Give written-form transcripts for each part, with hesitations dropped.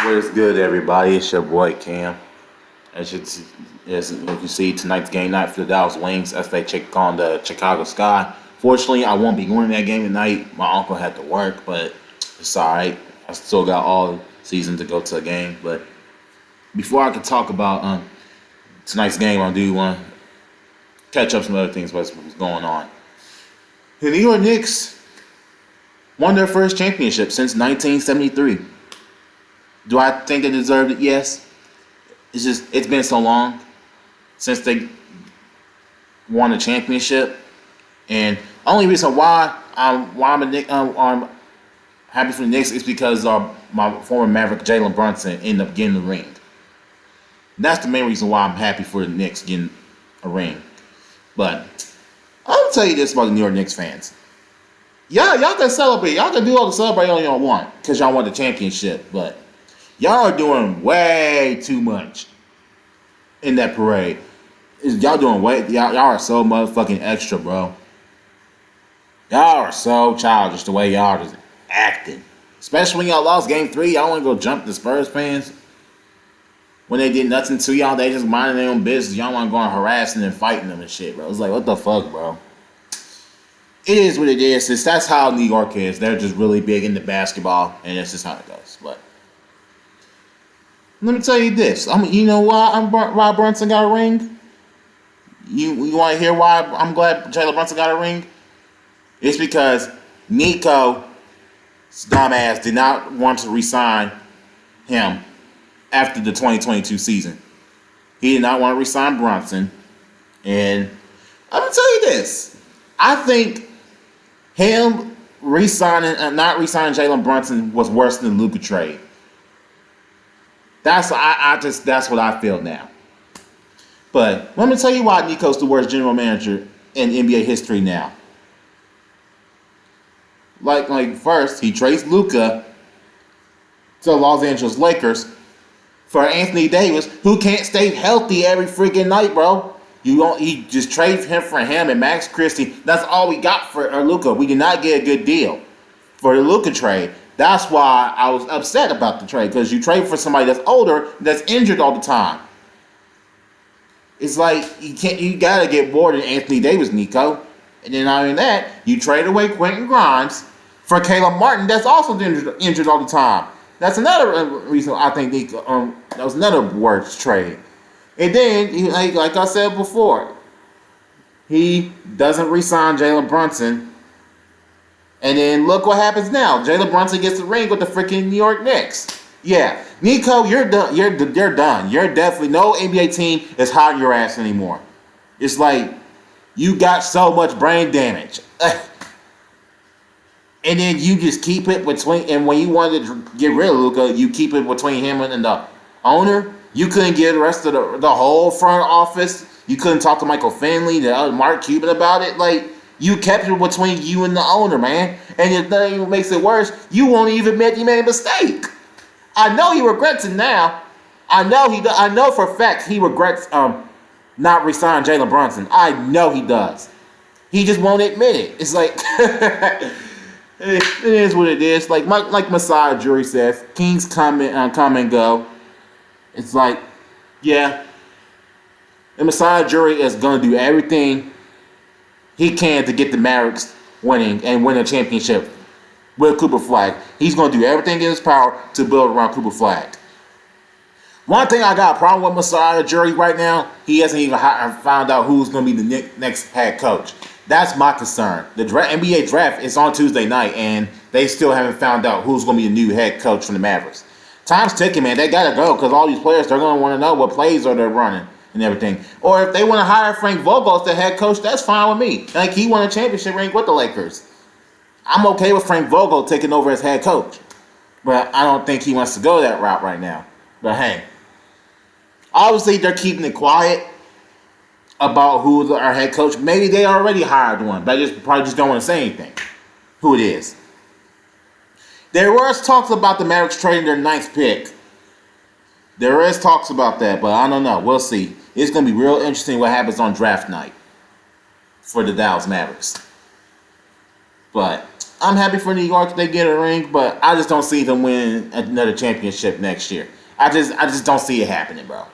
What's good, everybody? It's your boy Cam. As you can see, tonight's game night for the Dallas Wings as they take on the Chicago Sky. Fortunately, I won't be going to that game tonight. My uncle had to work, but it's alright. I still got all season to go to a game. But before I can talk about tonight's game, I do want to catch up some other things what's going on. The New York Knicks won their first championship since 1973. Do I think they deserved it? Yes. It's been so long since they won a championship, and only reason why I'm happy for the Knicks is because my former Maverick Jalen Brunson ended up getting the ring. That's the main reason why I'm happy for the Knicks getting a ring. But I'll tell you this about the New York Knicks fans. Y'all can celebrate. Y'all can do all the celebrating all y'all want because y'all won the championship, but y'all are doing way too much in that parade. Y'all are so motherfucking extra, bro. Y'all are so childish the way y'all just acting. Especially when y'all lost game 3. Y'all want to go jump the Spurs fans. When they did nothing to y'all, they just minding their own business. Y'all want to go and harassing and fighting them and shit, bro. It's like, what the fuck, bro? It is what it is. That's how New York is. They're just really big into basketball, and that's just how it goes. But let me tell you this. You know why Rob Brunson got a ring? You want to hear why I'm glad Jalen Brunson got a ring? It's because Nico's dumbass did not want to re-sign him after the 2022 season. He did not want to re-sign Brunson. And I'm going to tell you this. I think him not re-signing Jalen Brunson was worse than the Luka trade. That's what I feel now. But let me tell you why Nico's the worst general manager in NBA history now. Like first, he trades Luka to the Los Angeles Lakers for Anthony Davis, who can't stay healthy every freaking night, bro. You just trade him for him and Max Christie. That's all we got for Luka. We did not get a good deal for the Luka trade. That's why I was upset about the trade, because you trade for somebody that's older, that's injured all the time. It's like you gotta get more than Anthony Davis, Nico. And then not only that, you trade away Quentin Grimes for Caleb Martin, that's also injured all the time. That's another reason I think Nico. That was another worst trade. And then, like I said before, he doesn't re-sign Jalen Brunson. And then look what happens now. Jalen Brunson gets the ring with the freaking New York Knicks. Yeah, Nico, you're done. You're done. You're definitely, no NBA team is hiring your ass anymore. It's like you got so much brain damage. And then you just keep it between, and when you wanted to get rid of Luka, you keep it between him and the owner. You couldn't get the rest of the whole front office. You couldn't talk to Michael Finley, the other Mark Cuban about it. Like, you kept it between you and the owner, man. And the thing that makes it worse, you won't even admit you made a mistake. I know he regrets it now. I know for a fact he regrets not re-signing Jalen Brunson. I know he does. He just won't admit it. It's like it is what it is. Like Messiah Jury says, kings come and go. It's like, yeah, the Messiah Jury is gonna do everything he can to get the Mavericks winning and win a championship with Cooper Flag. He's going to do everything in his power to build around Cooper Flag. One thing I got a problem with Messiah Jury right now, he hasn't even found out who's going to be the next head coach. That's my concern. The NBA draft is on Tuesday night, and they still haven't found out who's going to be the new head coach from the Mavericks. Time's ticking, man. They got to go because all these players, they're going to want to know what plays are they running and everything. Or if they want to hire Frank Vogel as the head coach, that's fine with me. Like, he won a championship ring with the Lakers. I'm okay with Frank Vogel taking over as head coach. But I don't think he wants to go that route right now. But hey, obviously they're keeping it quiet about who's our head coach. Maybe they already hired one, but they probably just don't want to say anything. Who it is. There was talks about the Mavericks trading their 9th pick. There is talks about that, but I don't know. We'll see. It's going to be real interesting what happens on draft night for the Dallas Mavericks. But I'm happy for New York they get a ring, but I just don't see them win another championship next year. I just don't see it happening, bro.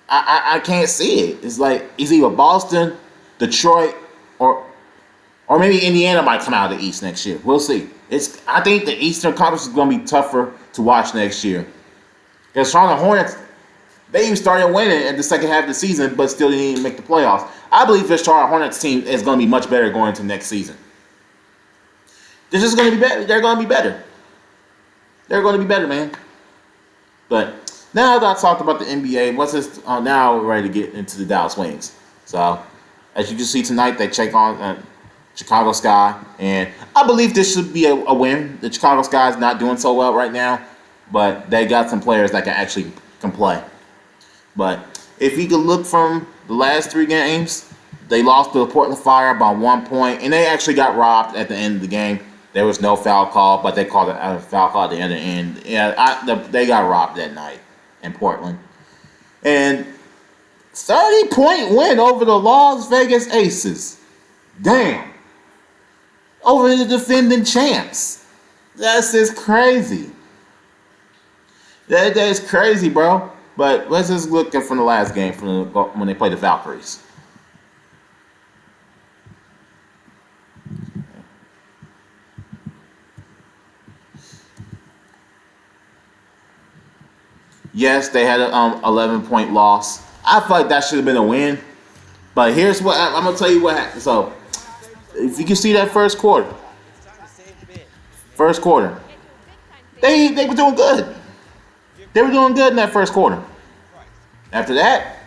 I can't see it. It's like it's either Boston, Detroit, or maybe Indiana might come out of the East next year. We'll see. I think the Eastern Conference is going to be tougher to watch next year. Because Charlotte Hornets, they even started winning at the second half of the season, but still didn't even make the playoffs. I believe this Charlotte Hornets team is going to be much better going into next season. They're just going to be better. They're going to be better. They're going to be better, man. But now that I talked about the NBA, now we're ready to get into the Dallas Wings. So, as you can see tonight, they check on Chicago Sky, and I believe this should be a win. The Chicago Sky is not doing so well right now, but they got some players that can play. But if you could look from the last 3 games, they lost to the Portland Fire by 1 point, and they actually got robbed at the end of the game. There was no foul call, but they called a foul call at the end. Yeah, they got robbed that night in Portland. And 30-point win over the Las Vegas Aces. Damn. Over the defending champs. That's just crazy. That is crazy, bro. But let's just look at from the last game when they played the Valkyries. Yes, they had an 11-point loss. I feel like that should have been a win. But here's what I'm going to tell you what happened. So, if you can see that first quarter. They were doing good. They were doing good in that first quarter. After that,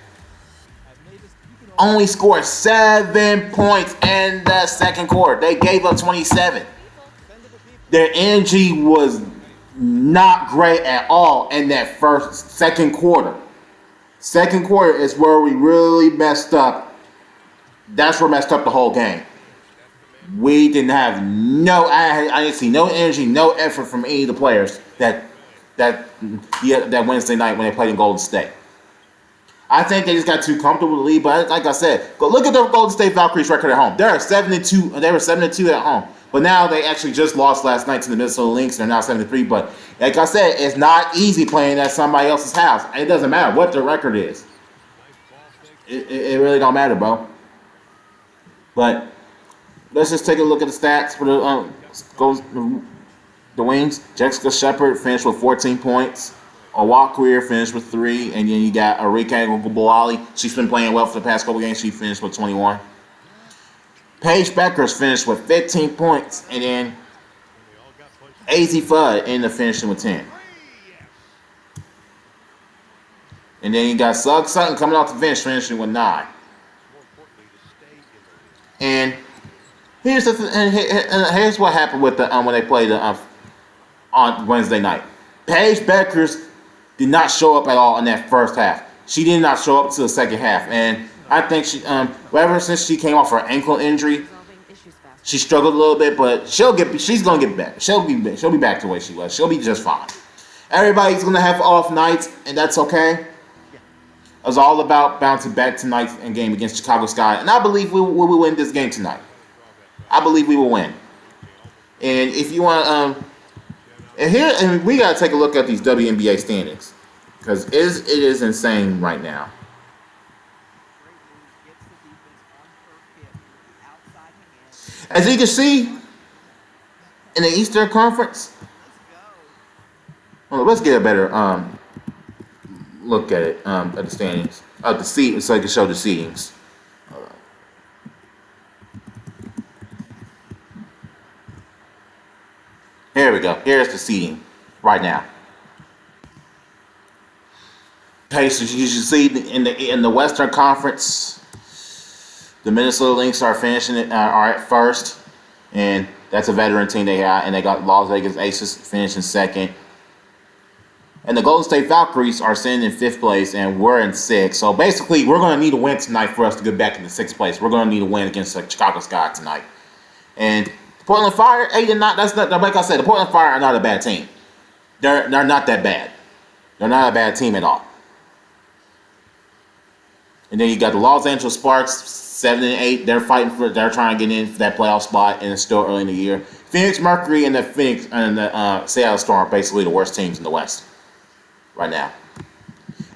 only scored 7 points in the second quarter. They gave up 27. Their energy was not great at all in that second quarter. Second quarter is where we really messed up. That's where we messed up the whole game. We didn't have I didn't see no energy, no effort from any of the players that Wednesday night when they played in Golden State. I think they just got too comfortable to lead, but like I said, go look at the Golden State Valkyries record at home. They were 7-2 at home. But now they actually just lost last night to the Minnesota Lynx. They're now 7-3. But like I said, it's not easy playing at somebody else's house. It doesn't matter what the record is. It really don't matter, bro. But let's just take a look at the stats for the Wings. Jessica Shepard finished with 14 points. Awak Career finished with 3. And then you got Arika Ngubali. She's been playing well for the past couple games. She finished with 21. Paige Beckers finished with 15 points, and then AZ Fudd ended up finishing with 10. And then you got Sugg Sutton coming off the bench, finishing with 9. And here's what happened with when they played on Wednesday night. Paige Beckers did not show up at all in that first half. She did not show up until the second half, and I think she, ever since she came off her ankle injury, she struggled a little bit, but she's gonna get better. She'll be back to where she was. She'll be just fine. Everybody's gonna have off nights, and that's okay. It was all about bouncing back tonight's game against Chicago Sky, and I believe we will win this game tonight. I believe we will win. And if you want, and we gotta take a look at these WNBA standings because it is insane right now. As you can see, in the Eastern Conference, let's get a better look at it, at the standings, the seed, so I can show the seedings. Here we go. Here's the seeding right now. Okay, so you should see in the Western Conference, the Minnesota Lynx are at first, and that's a veteran team they got, and they got Las Vegas Aces finishing second. And the Golden State Valkyries are sitting in 5th place, and we're in 6th. So basically, we're going to need a win tonight for us to get back into 6th place. We're going to need a win against the Chicago Sky tonight. And the Portland Fire, that's not, like I said, the Portland Fire are not a bad team. They're not that bad. They're not a bad team at all. And then you got the Los Angeles Sparks, 7-8. They're they're trying to get in for that playoff spot, and it's still early in the year. Phoenix Mercury and the Seattle Storm are basically the worst teams in the West right now.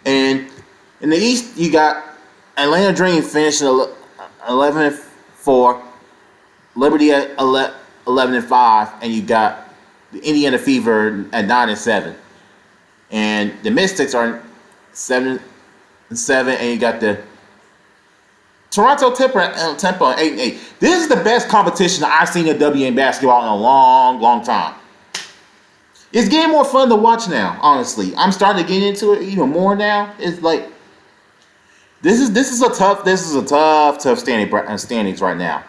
And in the East, you got Atlanta Dream finishing 11-4, Liberty at 11-5, and you got the Indiana Fever at 9-7. And the Mystics are 7-7, and you got the Toronto Tempo at 8-8. This is the best competition I've seen in WNBA basketball in a long, long time. It's getting more fun to watch now, honestly. I'm starting to get into it even more now. It's like this is a tough standings right now.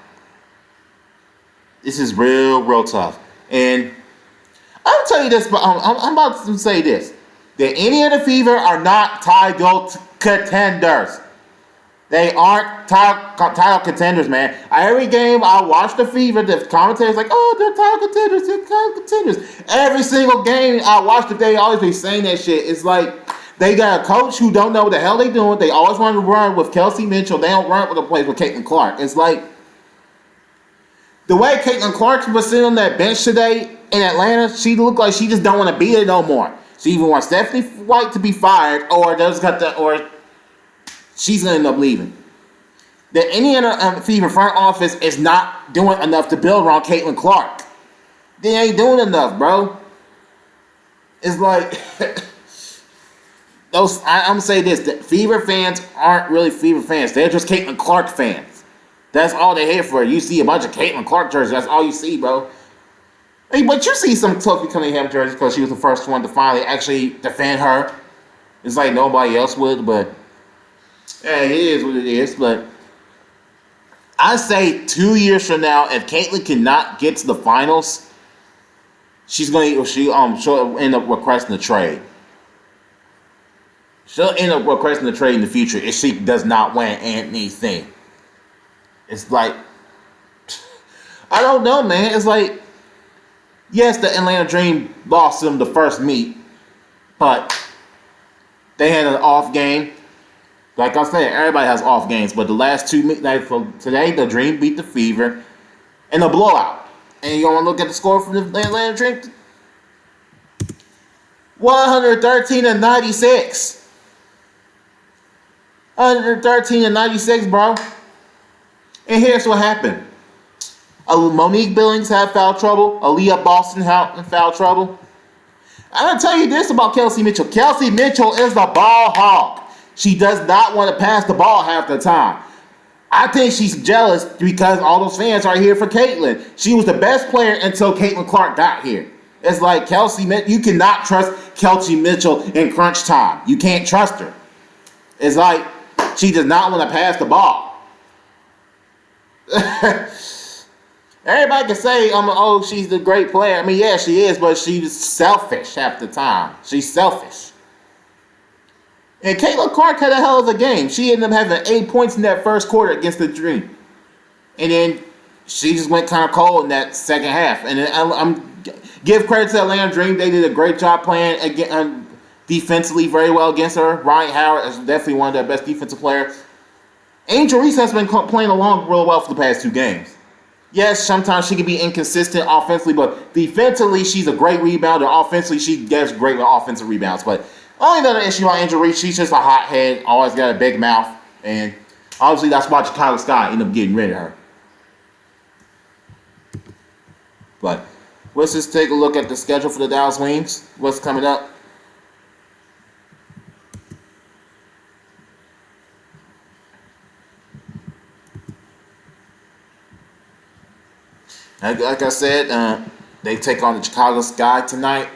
This is real tough. And I'll tell you this, but I'm about to say this. The Indiana Fever are not title contenders. They aren't title contenders, man. Every game I watch the Fever, the commentators like, oh, they're title contenders. Every single game I watch, they always be saying that shit. It's like they got a coach who don't know what the hell they doing. They always want to run with Kelsey Mitchell. They don't run with the plays with Caitlin Clark. It's like the way Caitlin Clark was sitting on that bench today in Atlanta, she looked like she just don't want to be there no more. She even wants Stephanie White to be fired, or she's gonna end up leaving. The Indiana Fever front office is not doing enough to build around Caitlin Clark. They ain't doing enough, bro. It's like I'm gonna say this: the Fever fans aren't really Fever fans. They're just Caitlin Clark fans. That's all they're here for. You see a bunch of Caitlin Clark jerseys. That's all you see, bro. Hey, but you see some Sophie Cunningham jerseys because she was the first one to finally actually defend her. It's like nobody else would, but yeah, it is what it is. But I say 2 years from now, if Caitlin cannot get to the finals, she'll end up requesting a trade. She'll end up requesting a trade in the future if she does not win anything. It's like I don't know, man. It's like yes, the Atlanta Dream lost them the first meet, but they had an off game. Like I said, everybody has off games, but the last two nights for today, the Dream beat the Fever in a blowout. And you want to look at the score from the Atlanta Dream? 113-96. 113-96, bro. And here's what happened. Monique Billings had foul trouble. Aaliyah Boston had foul trouble. I'm going to tell you this about Kelsey Mitchell. Kelsey Mitchell is the ball hog. She does not want to pass the ball half the time. I think she's jealous because all those fans are here for Caitlin. She was the best player until Caitlin Clark got here. It's like Kelsey Mitchell. You cannot trust Kelsey Mitchell in crunch time. You can't trust her. It's like she does not want to pass the ball. Everybody can say, she's the great player. I mean, yeah, she is, but she's selfish half the time. She's selfish. And Caitlin Clark had a hell of a game. She ended up having 8 points in that first quarter against the Dream. And then she just went kind of cold in that second half. And then I'm give credit to Atlanta Dream. They did a great job playing defensively very well against her. Ryan Howard is definitely one of their best defensive players. Angel Reese has been playing along real well for the past 2 games. Yes, sometimes she can be inconsistent offensively, but defensively, she's a great rebounder. Offensively, she gets great with offensive rebounds. But only another issue on Angel Reese, she's just a hothead, always got a big mouth, and obviously that's why Chicago Sky ended up getting rid of her. But let's just take a look at the schedule for the Dallas Wings. What's coming up? Like I said, they take on the Chicago Sky tonight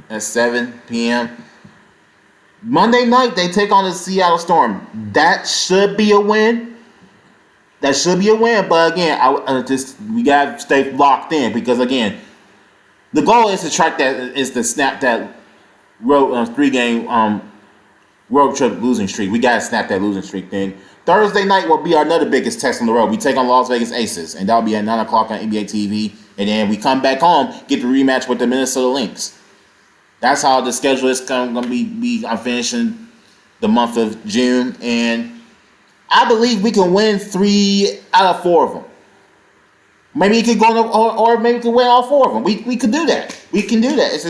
at 7 p.m. Monday night, they take on the Seattle Storm. That should be a win. But again, we gotta stay locked in because again, the goal is to snap that road 3-game road trip losing streak. We gotta snap that losing streak thing. Thursday night will be our another biggest test on the road. We take on Las Vegas Aces, and that'll be at 9 o'clock on NBA TV. And then we come back home, get the rematch with the Minnesota Lynx. That's how the schedule is going to be. I'm finishing the month of June, and I believe we can win 3 out of 4 of them. Maybe you could go or maybe we can win all 4 of them. We could do that. We can do that. It's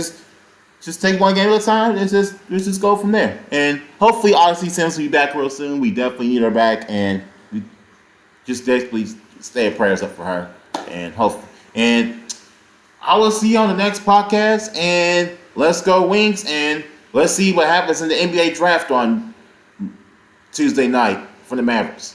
just take one game at a time and let's just go from there. And hopefully Odyssey Sims will be back real soon. We definitely need her back, and we just basically stay in prayers up for her. And I will see you on the next podcast, and let's go Wings, and let's see what happens in the NBA draft on Tuesday night for the Mavericks.